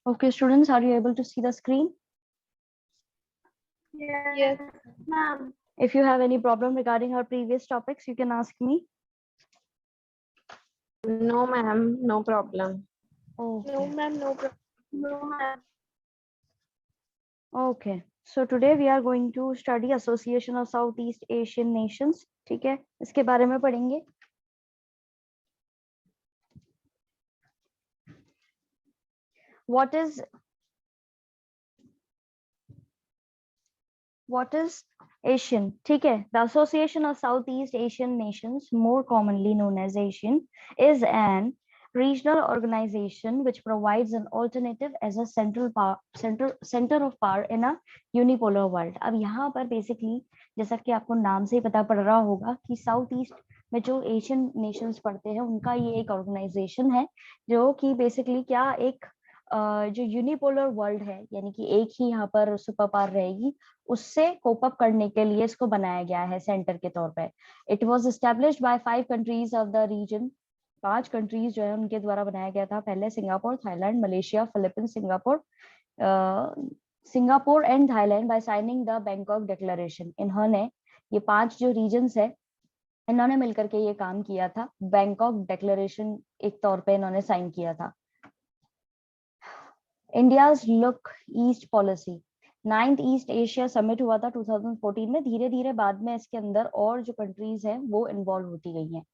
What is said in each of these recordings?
Okay, students, are you able to see the screen? Yes, ma'am. If you have any problem regarding our previous topics, you can ask me. No, ma'am. No problem. Okay. No, ma'am. No problem. No, ma'am. Okay. So today we are going to study Association of Southeast Asian Nations. ठीक है, इसके बारे में पढ़ेंगे. What is Asian? ठीक है. The Association of Southeast Asian Nations, more commonly known as ASEAN, is an regional organization which provides an alternative as a center of power in a unipolar world. अब यहाँ पर basically जैसा कि आपको नाम से ही पता पड़ रहा होगा कि साउथ ईस्ट में जो एशियन नेशंस पड़ते हैं उनका ये एक ऑर्गेनाइजेशन है जो कि बेसिकली क्या एक जो यूनिपोलर वर्ल्ड है यानी कि एक ही यहाँ पर सुपर पावर रहेगी उससे कोप अप करने के लिए इसको बनाया गया है सेंटर के तौर पे. It was established by 5 countries of the region. 5 countries जो है उनके द्वारा बनाया गया था. पहले Singapore, Thailand, Malaysia, Philippines, Singapore and Thailand by signing the Bangkok declaration. इन्होंने ये 5 जो रीजन्स है इन्होंने मिलकर के ये काम किया था. बैंकॉक डिक्लेरेशन एक तौर पे इन्होंने साइन किया था. India's look east policy. 9th east Asia summit हुआ था 2014 में. धीरे धीरे बाद में इसके अंदर और जो कंट्रीज हैं वो इन्वॉल्व होती गई हैं.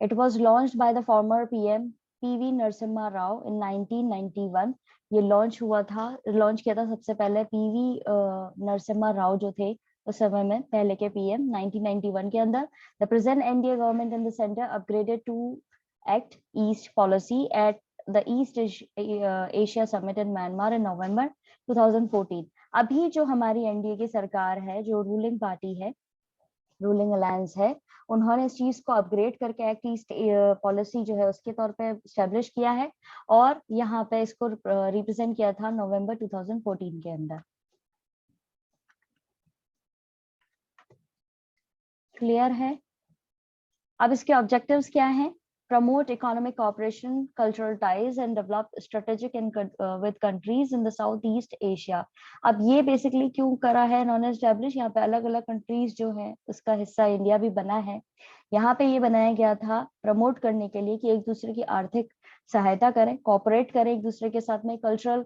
It was launched by the former PM PV Narasimha Rao in 1991. ये लॉन्च किया था सबसे पहले पीवी नरसिम्हा राव जो थे उस समय में पहले के पीएम 1991 के अंदर. The present NDA government in the centre upgraded to Act East policy at the East Asia summit in Myanmar in November 2014. अभी जो हमारी एनडीए की सरकार है, जो रूलिंग पार्टी है, रूलिंग अलायंस है, उन्होंने इस चीज को अपग्रेड करके एक्ट ईस्ट पॉलिसी जो है उसके तौर पे एस्टेब्लिश किया है और यहाँ पे इसको रिप्रेजेंट किया था नवंबर 2014 के अंदर. क्लियर है? अब इसके ऑब्जेक्टिव्स क्या हैं? Promote economic cooperation, cultural ties and develop strategic with countries in the south East Asia. अब ये बेसिकली क्यों करा है इन्होंने एस्टेब्लिश? यहाँ पे अलग अलग कंट्रीज जो है उसका हिस्सा इंडिया भी बना है. यहाँ पे ये बनाया गया था प्रमोट करने के लिए कि एक दूसरे की आर्थिक सहायता करें, कोऑपरेट करें एक दूसरे के साथ में, कल्चरल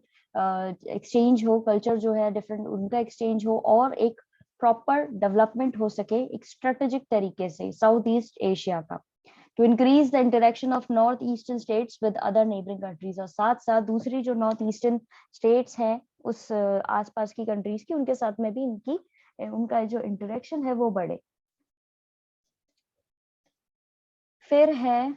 एक्सचेंज हो, कल्चर जो है डिफरेंट उनका एक्सचेंज हो और एक प्रॉपर डेवलपमेंट हो सके एक स्ट्रेटेजिक तरीके से साउथ ईस्ट एशिया का. To increase the interaction of north eastern states with other neighbouring countries. और साथ साथ दूसरी जो नॉर्थ ईस्टर्न स्टेट्स हैं उस आसपास की कंट्रीज की उनके साथ में भी उनका जो इंटरेक्शन है वो बढ़े. फिर है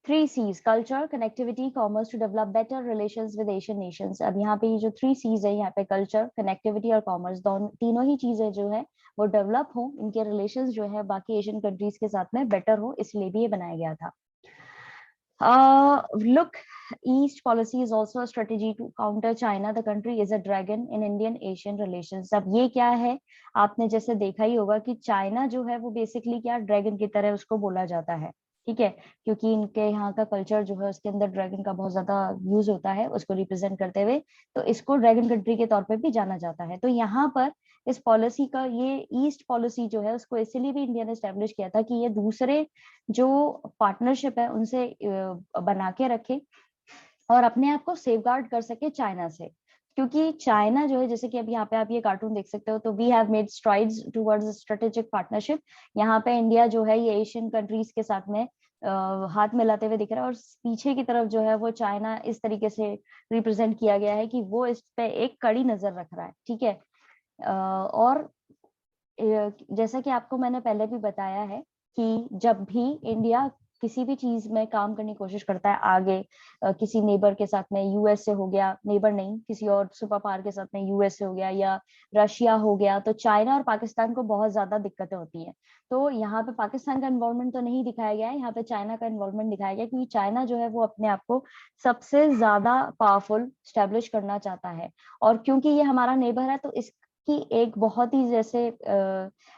3 C's, culture, connectivity, commerce to develop better relations with Asian nations. अब यहाँ पे ये जो 3 C's है, यहाँ पे कल्चर, कनेक्टिविटी और कॉमर्स दोनों तीनों ही चीजें जो है वो डेवलप हो, इनके रिलेशंस जो है बाकी एशियन कंट्रीज के साथ में बेटर हो, इसलिए भी ये बनाया गया था. Look, East policy is also a strategy to counter China. The country is a dragon in Indian Asian relations. अब ये क्या है? आपने जैसे देखा ही होगा कि चाइना जो है वो बेसिकली क्या ड्रैगन की तरह उसको बोला जाता है. ठीक है, क्योंकि इनके यहाँ का कल्चर जो है उसके अंदर ड्रैगन का बहुत ज्यादा यूज होता है उसको रिप्रेजेंट करते हुए, तो इसको ड्रैगन कंट्री के तौर पे भी जाना जाता है. तो यहाँ पर इस पॉलिसी का ये ईस्ट पॉलिसी जो है उसको इसलिए भी इंडिया ने स्टैब्लिश किया था कि ये दूसरे जो पार्टनरशिप है उनसे बना के रखे और अपने आप को सेफगार्ड कर सके चाइना से. क्योंकि चाइना जो है, जैसे कि अब यहाँ पे आप ये कार्टून देख सकते हो, तो we have made strides towards strategic partnership. यहाँ पे इंडिया जो है ये एशियन कंट्रीज के साथ में हाथ मिलाते हुए दिख रहा है और पीछे की तरफ जो है वो चाइना इस तरीके से रिप्रेजेंट किया गया है कि वो इस पे एक कड़ी नजर रख रहा है. ठीक है, और जैसा कि आपको मैंने पहले भी बताया है कि जब भी इंडिया किसी भी चीज में काम करने की कोशिश करता है आगे किसी नेबर के साथ में, यूएस से हो गया, नेबर नहीं किसी और सुपर पावर के साथ में, यूएस से हो गया या रशिया हो गया, तो चाइना और पाकिस्तान को बहुत ज्यादा दिक्कतें होती हैं. तो यहाँ पे पाकिस्तान का इन्वॉल्वमेंट तो नहीं दिखाया गया है, यहाँ पे चाइना का इन्वॉल्वमेंट दिखाया गया क्योंकि चाइना जो है वो अपने आप को सबसे ज्यादा पावरफुल स्टैब्लिश करना चाहता है. और क्योंकि ये हमारा नेबर है तो कि एक बहुत ही जैसे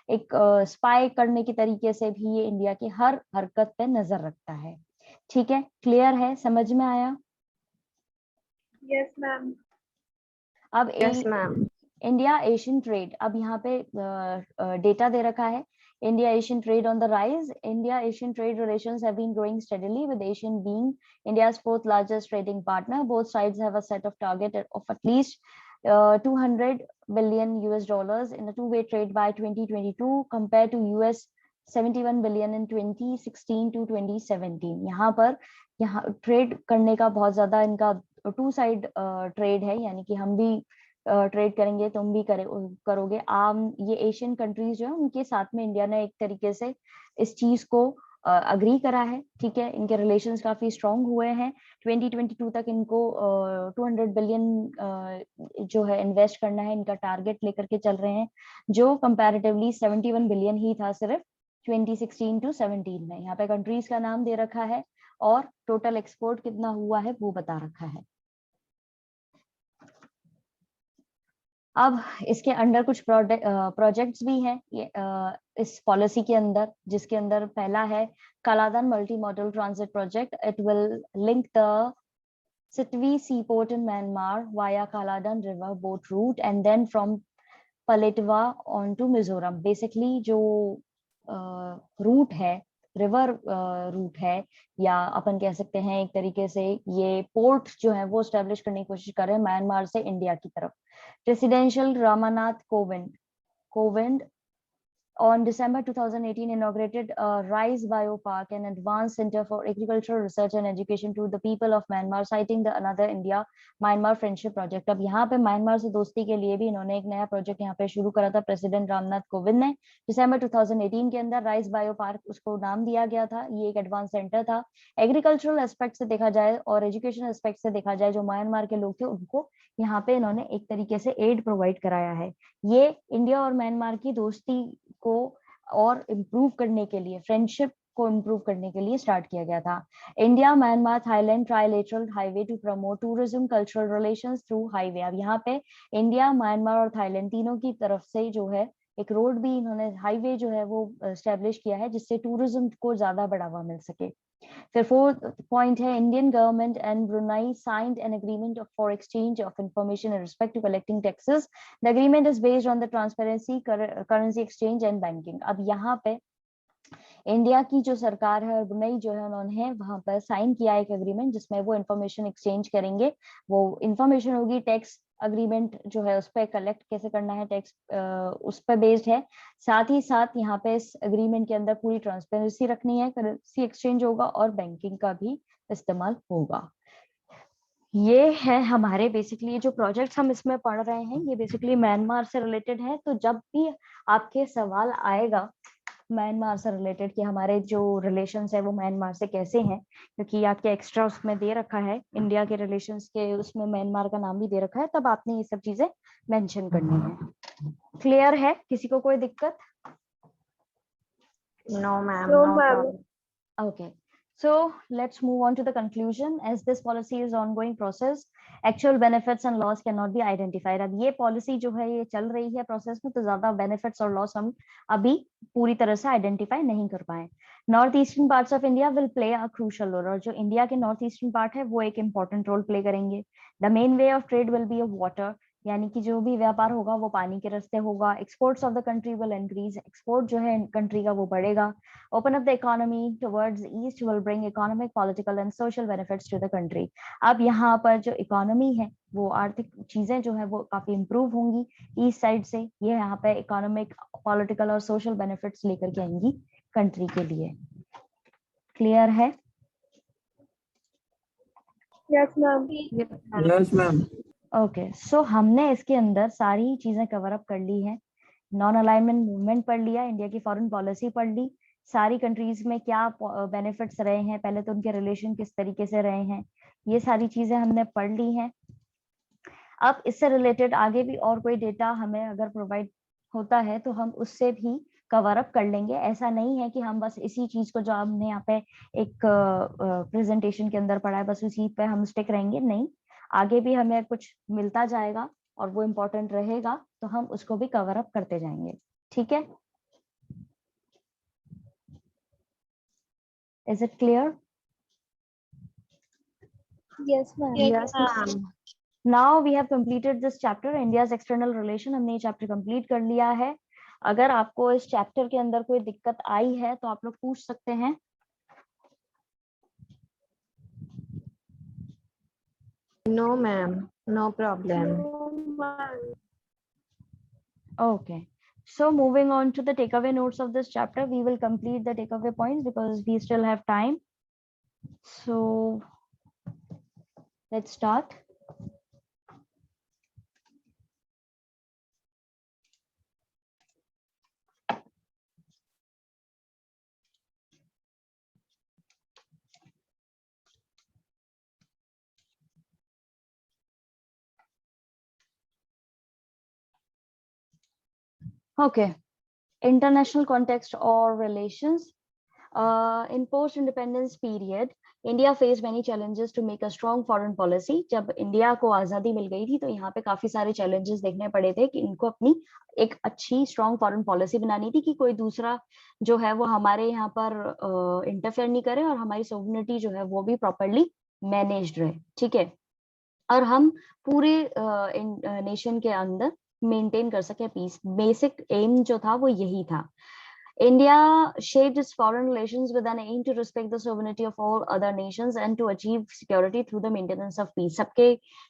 एक स्पाई करने के तरीके से भी ये इंडिया की हर हरकत पे नजर रखता है। ठीक है, क्लियर है, समझ में आया? Yes, ma'am. अब Yes, ma'am. India Asian trade, अब यहाँ पे डेटा दे रखा है। India Asian trade on the rise. India Asian trade relations have been growing steadily, with Asian being India's fourth largest trading partner. Both sides have a set of target of at least 200 billion US dollars in a two-way trade by 2022 compared to US 71 billion in 2016 to 2017. यहाँ trade करने का बहुत ज्यादा इनका to side trade है, यानी कि हम भी ट्रेड करेंगे, तुम भी करोगे। ये एशियन कंट्रीज जो है उनके साथ में इंडिया ने एक तरीके से इस चीज को अग्री करा है। ठीक है, इनके रिलेशंस काफी स्ट्रांग हुए हैं। 2022 तक इनको 200 बिलियन जो है इन्वेस्ट करना है, इनका टारगेट लेकर के चल रहे हैं, जो कंपैरेटिवली 71 बिलियन ही था सिर्फ 2016 टू 17 में। यहाँ पे कंट्रीज का नाम दे रखा है और टोटल एक्सपोर्ट कितना हुआ है वो बता रखा है। अब इसके अंडर कुछ प्रोजेक्ट्स भी हैं ये इस पॉलिसी के अंदर, जिसके अंदर पहला है Kaladan multi modal transit project. It will link the Sitwe seaport in Myanmar via Kaladan River boat route and then from Paletwa on to Mizoram. Basically जो रूट है, रिवर रूट है, या अपन कह सकते हैं एक तरीके से ये पोर्ट जो है वो स्टैब्लिश करने की कोशिश कर रहे हैं म्यांमार से इंडिया की तरफ। Presidential Ramanath Kovind on December 2018 inaugurated a Rise Biopark, an advanced center for agricultural research and education to the people of Myanmar, citing the another India Myanmar friendship project. अब यहाँ पे म्यांमार से दोस्ती के लिए भी इन्होंने एक नया प्रोजेक्ट यहाँ पे शुरू करा था प्रेसिडेंट रामनाथ कोविंद ने दिसंबर 2018 के अंदर। राइस बायो पार्क उसको नाम दिया गया था। ये एक एडवांस सेंटर था। एग्रीकल्चरल एस्पेक्ट से देखा जाए और एजुकेशन एस्पेक्ट से देखा जाए, जो म्यांमार के लोग थे उनको यहाँ पे इन्होंने एक तरीके से एड प्रोवाइड कराया है। ये इंडिया और म्यांमार की दोस्ती को और इम्प्रूव करने के लिए, फ्रेंडशिप को इम्प्रूव करने के लिए स्टार्ट किया गया था। India Myanmar Thailand trilateral highway to promote tourism cultural relations through highway. अब यहाँ पे इंडिया म्यांमार और थाईलैंड तीनों की तरफ से जो है एक रोड भी इन्होंने, हाईवे जो है वो एस्टेब्लिश किया है, जिससे टूरिज्म को ज्यादा बढ़ावा मिल सके। फिर फोर्थ पॉइंट है Indian government and Brunei signed an agreement for exchange of information in respect to collecting taxes. The agreement is based on the transparency currency exchange and banking. अब यहाँ पे इंडिया की जो सरकार है और ब्रुनेई जो है उन्होंने वहां पर साइन किया एक एग्रीमेंट जिसमें वो इंफॉर्मेशन एक्सचेंज करेंगे। वो इंफॉर्मेशन होगी टैक्स अग्रीमेंट जो है उस पर कलेक्ट कैसे करना है टैक्स, उस पर बेस्ड है। साथ ही साथ यहाँ पे इस एग्रीमेंट के अंदर पूरी ट्रांसपेरेंसी रखनी है, करेंसी एक्सचेंज होगा और बैंकिंग का भी इस्तेमाल होगा। ये है हमारे बेसिकली जो प्रोजेक्ट्स हम इसमें पढ़ रहे हैं, ये बेसिकली म्यांमार से रिलेटेड है। तो जब भी आपके सवाल आएगा म्यांमार से रिलेटेड कि हमारे जो रिलेशंस है वो म्यांमार से कैसे हैं, क्योंकि आपके एक्स्ट्रा उसमें दे रखा है इंडिया के रिलेशंस के, उसमें म्यांमार का नाम भी दे रखा है, तब आपने ये सब चीजें मेंशन करनी है। क्लियर है? किसी को कोई दिक्कत? No, ma'am. No, No ma'am. problem. Okay. So let's move on to the conclusion. As this policy is ongoing process, actual benefits and loss cannot be identified. अब ये पॉलिसी जो है ये चल रही है प्रोसेस में, तो ज्यादा बेनिफिट्स और लॉस हम अभी पूरी तरह से आइडेंटिफाई नहीं कर पाए। North eastern parts of India will play a crucial role, और जो इंडिया के नॉर्थ ईस्टर्न पार्ट है वो एक इंपॉर्टेंट रोल प्ले करेंगे। The main way of trade will be of water, यानी कि जो भी व्यापार होगा वो पानी के रास्ते होगा। Exports of the country will increase, export जो है कंट्री का वो बढ़ेगा। Open up the economy towards east will bring economic political and social benefits to the country. अब यहाँ पर जो इकोनॉमी है वो आर्थिक चीजें जो है वो काफी इंप्रूव होंगी ईस्ट साइड से। ये यहाँ पे इकोनॉमिक पॉलिटिकल और सोशल बेनिफिट्स लेकर के आएंगी कंट्री के लिए। क्लियर है? Yes, ma'am. Yes, ma'am. Okay, सो हमने इसके अंदर सारी चीजें कवर अप कर ली है। नॉन अलाइनमेंट मूवमेंट पढ़ लिया, इंडिया की फॉरेन पॉलिसी पढ़ ली, सारी कंट्रीज में क्या बेनिफिट्स रहे हैं, पहले तो उनके रिलेशन किस तरीके से रहे हैं, ये सारी चीजें हमने पढ़ ली हैं। अब इससे रिलेटेड आगे भी और कोई डेटा हमें अगर प्रोवाइड होता है तो हम उससे भी कवर अप कर लेंगे। ऐसा नहीं है कि हम बस इसी चीज को जो हमने यहाँ पे एक प्रेजेंटेशन के अंदर पढ़ा है बस उसी पे हम स्टिक रहेंगे, नहीं, आगे भी हमें कुछ मिलता जाएगा और वो इम्पोर्टेंट रहेगा तो हम उसको भी कवर अप करते जाएंगे, ठीक है? Is it clear? Yes, ma'am. Yes, ma'am. Now we have completed this chapter, India's external relation. हमने ये चैप्टर कंप्लीट कर लिया है। अगर आपको इस चैप्टर के अंदर कोई दिक्कत आई है तो आप लोग पूछ सकते हैं। No, ma'am. No problem. No, ma'am. Okay, so moving on to the takeaway notes of this chapter, we will complete the takeaway points because we still have time. So let's start. Okay, international context or relations. In post-independence period, India faced many challenges to make a strong foreign policy. जब India को आजादी मिल गई थी तो यहाँ पे काफी सारे challenges देखने पड़े थे कि इनको अपनी एक अच्छी strong foreign policy बनानी थी कि कोई दूसरा जो है वो हमारे यहाँ पर इंटरफेयर नहीं करे और हमारी sovereignty जो है वो भी properly managed रहे, ठीक है? और हम पूरे नेशन के अंदर मेंटेन कर सके पीस। बेसिक एम जो था वो यही था। India shaped its foreign relations with an aim to respect the sovereignty of all other nations and to achieve security through the maintenance of peace. सबके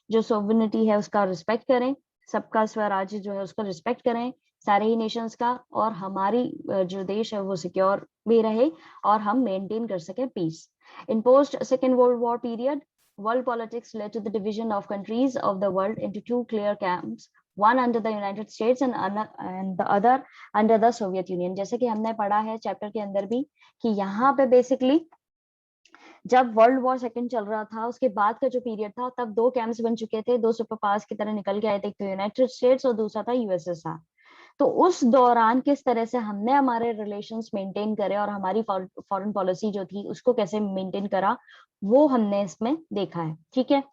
जो sovereignty है उसका respect करें, सबका स्वराज्य जो है उसका respect करें, सारे ही nations का, और हमारी जो देश है वो secure भी रहे और हम maintain कर सके peace. In post Second World War period, world politics led to the division of countries of the world into two clear camps, one under the United States and the other under the Soviet union. जैसे कि हमने पढ़ा है chapter के अंदर भी कि यहाँ पे बेसिकली जब वर्ल्ड वॉर सेकंड चल रहा था उसके बाद का जो पीरियड था तब दो कैंप्स बन चुके थे, दो सुपर पावर्स की तरह निकल के आए थे, एक तो यूनाइटेड स्टेट्स और दूसरा था यूएसएसआर। तो उस दौरान किस तरह से हमने हमारे रिलेशंस मेंटेन करे और हमारी फॉरेन पॉलिसी जो थी उसको कैसे मेंटेन करा वो हमने इसमें देखा है, ठीक है?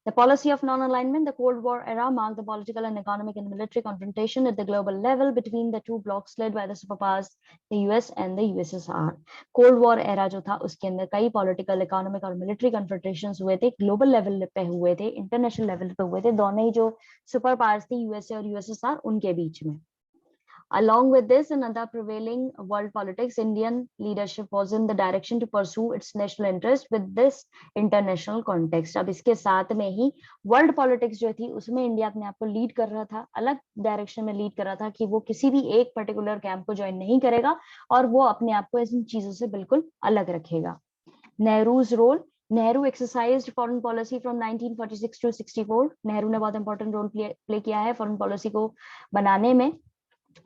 The policy of non-alignment, the Cold War era marked the political and economic and military confrontation at the global level between the two blocs led by the superpowers, the US and the USSR. Cold War era जो था उसके अंदर कई political, economic और military confrontations हुए थे, global level पे हुए थे, international level पे हुए थे, दोनों ही जो super powers थी USA और USSR उनके बीच में। Along with this, in other prevailing world politics, Indian leadership was in the direction to pursue its national interest with this international context. अब इसके साथ में ही वर्ल्ड पॉलिटिक्स जो थी उसमें इंडिया अपने आप को लीड कर रहा था, अलग डायरेक्शन में लीड कर रहा था कि वो किसी भी एक पर्टिकुलर कैंप को ज्वाइन नहीं करेगा और वो अपने आप को इन चीजों से बिल्कुल अलग रखेगा। Nehru's role, Nehru exercised foreign policy from 1946 to 64। Nehru ने बहुत इंपॉर्टेंट रोल प्ले किया है फॉरेन पॉलिसी को बनाने में।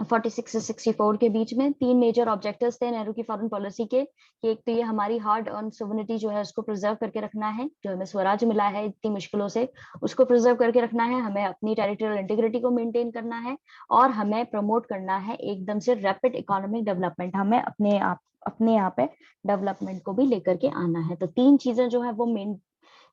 46 से 64 के बीच में तीन मेजर ऑब्जेक्टिव्स थे नेहरू की फॉरेन पॉलिसी के, कि एक तो ये हमारी हार्ड अर्न सोवरेनिटी जो है उसको प्रिजर्व करके रखना है, जो हमें स्वराज मिला है इतनी मुश्किलों से उसको प्रिजर्व करके रखना है, हमें अपनी टेरिटोरियल इंटीग्रिटी को मेंटेन करना है और हमें प्रमोट करना है एकदम से रैपिड इकोनॉमिक डेवलपमेंट, हमें अपने यहाँ पे डेवलपमेंट को भी लेकर के आना है। तो तीन चीजें जो है वो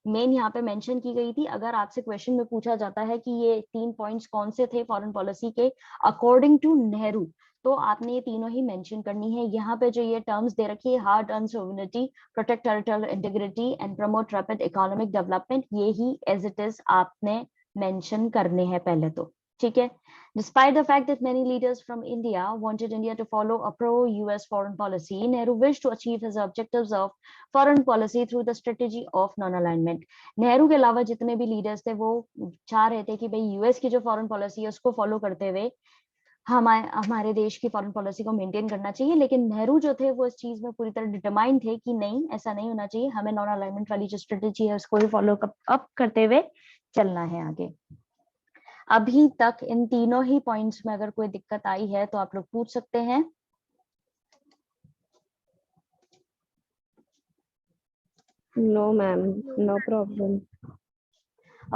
मेन यहाँ पे मेंशन की गई थी। अगर आपसे क्वेश्चन में पूछा जाता है कि ये तीन पॉइंट्स कौन से थे फॉरेन पॉलिसी के अकॉर्डिंग टू नेहरू, तो आपने ये तीनों ही मेंशन करनी है। यहाँ पे जो ये टर्म्स दे रखी है, hard earn sovereignty, protect territorial integrity and promote rapid economic development, ये ही एज इट इज आपने मेंशन करने हैं पहले तो, ठीक है? Despite the fact that many leaders from India wanted India to follow a pro-US foreign policy, Nehru wished to achieve his objectives of foreign policy through the strategy of non-alignment. Nehru के अलावा जितने भी लीडर्स थे वो चाह रहे थे कि भाई यूएस की जो फॉरेन पॉलिसी है उसको फॉलो करते हुए हमारे देश की फॉरेन पॉलिसी को मेंटेन करना चाहिए, लेकिन नेहरू जो थे वो इस चीज में पूरी तरह डिटरमाइंड थे कि नहीं, ऐसा नहीं होना चाहिए, हमें नॉन अलाइनमेंट वाली जो स्ट्रेटेजी है उसको ही फॉलो अप करते हुए चलना है आगे। अभी तक इन तीनों ही पॉइंट्स में अगर कोई दिक्कत आई है तो आप लोग पूछ सकते हैं। No, ma'am. No problem.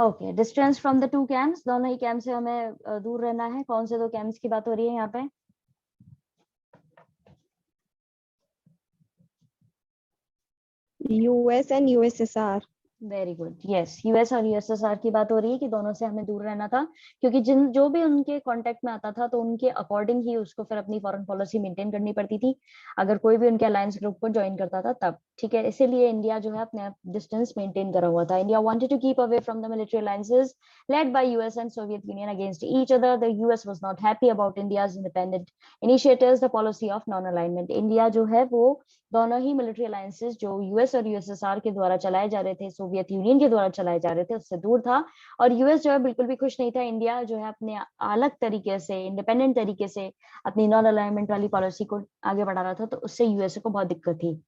Okay, distance from the two camps, दोनों ही कैंप से हमें दूर रहना है। कौन से दो कैंप्स की बात हो रही है यहाँ पे? US and USSR. Very good, yes, US और यूएसएसआर की बात हो रही है कि दोनों से हमें दूर रहना था, क्योंकि जिन जो भी उनके कांटेक्ट में आता था तो उनके अकॉर्डिंग ही उसको फिर अपनी फॉरेन पॉलिसी मेंटेन करनी पड़ती थी, अगर कोई भी उनके अलायंस ग्रुप को ज्वाइन करता था तब। ठीक है, इसीलिए इंडिया जो है अपने डिस्टेंस मेंटेन करा हुआ था। India wanted to keep away from the military alliances led by US and Soviet Union against each other. The US was not happy about India's independent initiatives, the policy of non-alignment. India जो है वो दोनों ही military alliances जो US और USSR के द्वारा चलाए जा रहे थे, सोवियत यूनियन के द्वारा चलाए जा रहे थे, उससे दूर था। और यूएस जो है बिल्कुल भी खुश नहीं था। इंडिया जो है अपने अलग तरीके से, इंडिपेंडेंट तरीके से अपनी नॉन अलाइनमेंट वाली पॉलिसी को आगे बढ़ा रहा था, तो उससे यूएसए को बहुत दिक्कत थी।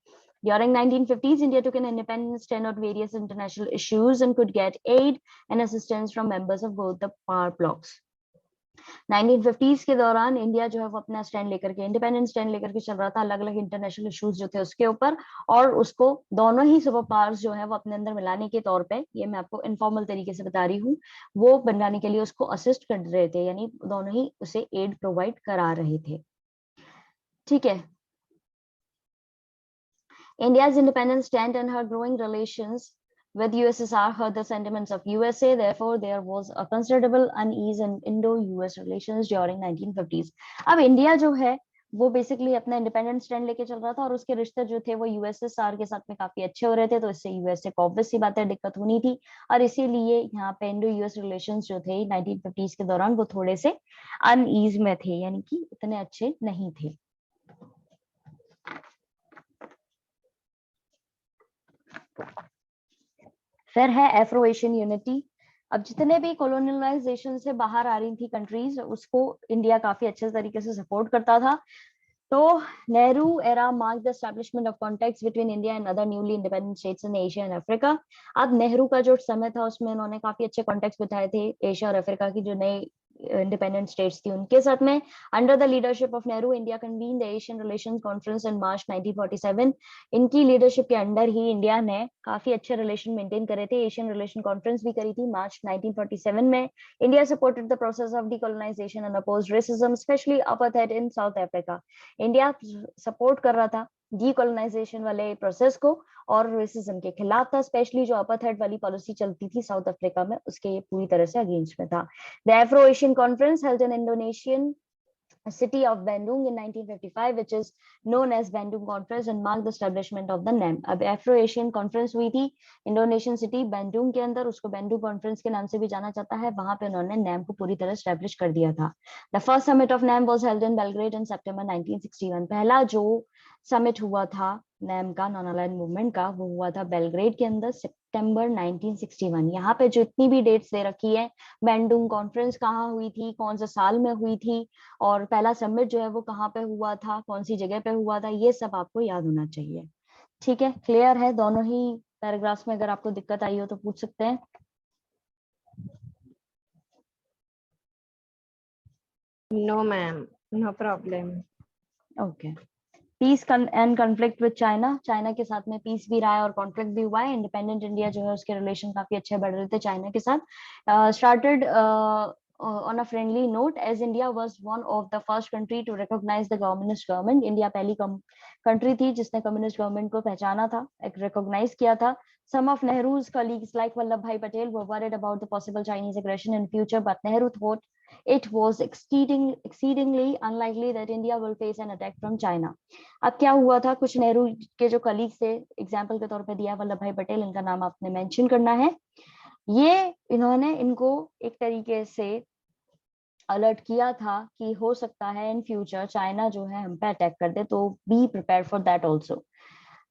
During 1950s, India took an independent stand on various international issues and could get aid and assistance from members of both the power blocs. 1950s के दौरान इंडिया जो है वो अपना स्टैंड लेकर के, इंडिपेंडेंट स्टैंड लेकर के चल रहा था अलग अलग इंटरनेशनल इश्यूज जो थे उसके ऊपर, और उसको दोनों ही सुपर पावर्स जो है वो अपने अंदर मिलाने के तौर पे, ये मैं आपको इनफॉर्मल तरीके से बता रही हूँ, वो बनाने के लिए उसको असिस्ट कर रहे थे, यानी दोनों ही उसे एड प्रोवाइड करा रहे थे। ठीक है, India's independent stand and her growing relations with USSR hurt the sentiments of USA. Therefore, there was a considerable unease in Indo-US relations during 1950s. अब इंडिया जो है वो बेसिकली अपना इंडिपेंडेंट स्टैंड लेके चल रहा था, और उसके रिश्ते जो थे वो यूएसएसआर के साथ में काफी अच्छे हो रहे थे, तो इससे यूएसए को ऑब्वियस सी बात है दिक्कत होनी थी, और इसीलिए यहाँ पे इंडो यूएस रिलेशंस जो थे 1950s के दौरान वो थोड़े से अनईज में थे, यानी कि इतने अच्छे नहीं थे। फिर है एफ्रो एशियन यूनिटी। अब जितने भी कॉलोनियलाइजेशन से बाहर आ रही थी कंट्रीज, उसको इंडिया काफी अच्छे तरीके से सपोर्ट करता था। तो Nehru era mark the establishment of contacts between India and other newly independent states in Asia and Africa. अब नेहरू का जो समय था उसमें उन्होंने काफी अच्छे कॉन्टैक्ट्स बिठाए थे एशिया और अफ्रीका की जो नई इंडिपेंडेंट स्टेट्स थी उनके साथ में। Under the leadership of Nehru, India convene the Asian Relations Conference in March 1947। इनकी लीडरशिप के अंडर ही इंडिया ने काफी अच्छे रिलेशन मेंटेन करे थे। एशियन रिलेशन कॉन्फ्रेंस भी करी थी मार्च 1947 में। India supported the process of decolonisation and opposed racism, specially apartheid in south Africa. India support कर रहा था डीकोलोनाइजेशन वाले प्रोसेस को और रेसिज्म के खिलाफ था, स्पेशली जो अपार्थाइड वाली पॉलिसी चलती थी साउथ अफ्रीका में उसके पूरी तरह से अगेंस्ट में था। The Afro Asian conference held in Indonesian city of Bandung in 1955, which is known as Bandung Conference, and marked the establishment of the NAM. अब एफ्रो एशियन कॉन्फ्रेंस हुई थी इंडोनेशियन सिटी बैंडुंग के अंदर, उसको बैंडुंग कॉन्फ्रेंस के नाम से भी जाना जाता है। वहां पे उन्होंने नैम को पूरी तरह स्टैब्लिश कर दिया था। The first summit of NAM was held in Belgrade in September 1961। पहला जो समिट हुआ था नैम का, नॉन अलाइंड मूवमेंट का, वो हुआ था बेलग्रेड के अंदर सितंबर 1961। यहाँ पे जो इतनी भी डेट्स दे रखी है, बैंडुंग कॉन्फ्रेंस कहाँ हुई थी, कौन से साल में हुई थी, और पहला समिट जो है वो कहाँ पे हुआ था, कौन सी जगह पे हुआ था, ये सब आपको याद होना चाहिए। ठीक है, क्लियर है? दोनों ही पैराग्राफ्स में अगर आपको दिक्कत आई हो तो पूछ सकते हैं। No, ma'am. No problem. Okay, peace and conflict with China. China के साथ में पीस भी रहा है और कॉन्फ्लिक्ट भी हुआ है। इंडिपेंडेंट इंडिया जो है उसके रिलेशन काफी अच्छे बढ़ रहे थे चाइना के साथ। Started on a friendly note, as India was one of the first country to recognize the communist government. India पहली कंट्री थी जिसने कम्युनिस्ट गवर्नमेंट को पहचाना था, एक रिकॉग्नाइज किया था। Some of Nehru's colleagues like Vallabhbhai Patel were worried about the possible Chinese aggression in future, but Nehru thought it was exceedingly unlikely that India will face an attack from China. अब क्या हुआ था, कुछ नेहरू के जो colleagues थे, example के तौर पे दिया वल्लभ भाई पटेल, इनका नाम आपने मेंशन करना है। ये इन्होंने इनको एक तरीके से अलर्ट किया था कि हो सकता है इन फ्यूचर चाइना जो है हम पे अटैक कर दे, तो be prepare for that also.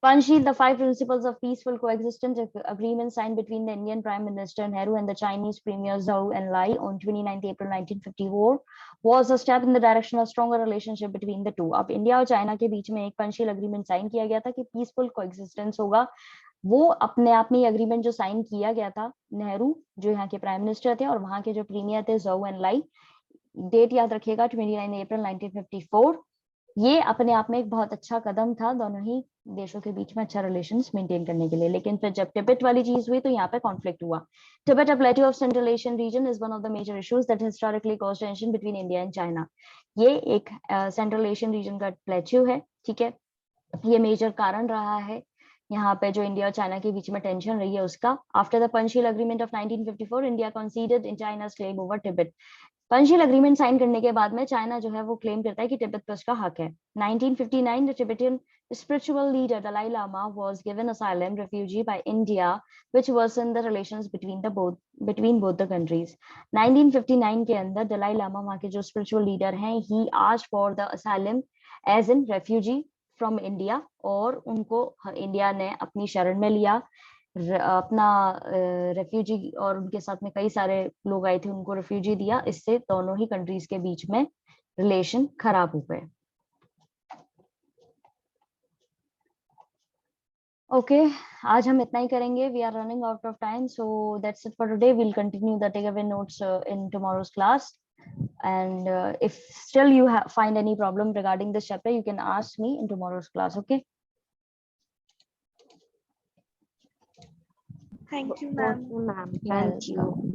Panchil, the five principles of peaceful coexistence agreement signed between the Indian Prime Minister Nehru and the Chinese Premier Zhou Enlai on 29 April 1954 was a step in the direction of stronger relationship between the two. अब India और China के बीच में एक Panchsheel agreement sign किया गया था कि peaceful coexistence होगा। वो अपने आप में अग्रीमेंट जो साइन किया गया था, नेहरू जो यहाँ के प्राइम मिनिस्टर थे और वहां के जो प्रीमियर थे ज़ोउ एनलाई, डेट याद रखिएगा 29 अप्रैल 1954। ये अपने आप में एक बहुत अच्छा कदम था दोनों ही देशों के बीच में अच्छा रिलेशंस मेंटेन करने के लिए। लेकिन फिर जब टिबेट वाली चीज हुई तो यहाँ पे कॉन्फ्लिक्ट हुआ। Tibet, a plateau of central Asian region, is one of the major issues that historically caused tension between India and China. ये एक सेंट्रल एशियन रीजन का प्लेट्यू है, ठीक है। ये मेजर कारण रहा है यहाँ पे जो इंडिया और चाइना के बीच में टेंशन रही है उसका। After the Panchsheel agreement of 1954 India considered in China's claim over Tibet. Panchsheel agreement sign करने के बाद में चाइना जो है वो क्लेम करता है कि तिब्बत पे उसका हक है। 1959 the Tibetan spiritual leader Dalai Lama was given asylum refugee by India, which worsened the relations between both the countries. 1959 के अंदर दलाई लामा वहाँ के जो स्पिरिचुअल लीडर हैं, he asked for the asylum as in refugee from India, और उनको India ने अपनी शरण में लिया, अपना रेफ्यूजी, और उनके साथ में कई सारे लोग आए थे, उनको रेफ्यूजी दिया। इससे दोनों ही कंट्रीज के बीच में रिलेशन खराब हो गए। ओके, आज हम इतना ही करेंगे। We are running out of time, so that's it for today. We'll continue the take away notes in tomorrow's class, and if still you find any problem regarding this chapter, you can ask me in tomorrow's class. Okay, Thank you, ma'am. Okay, ma'am. Thank you.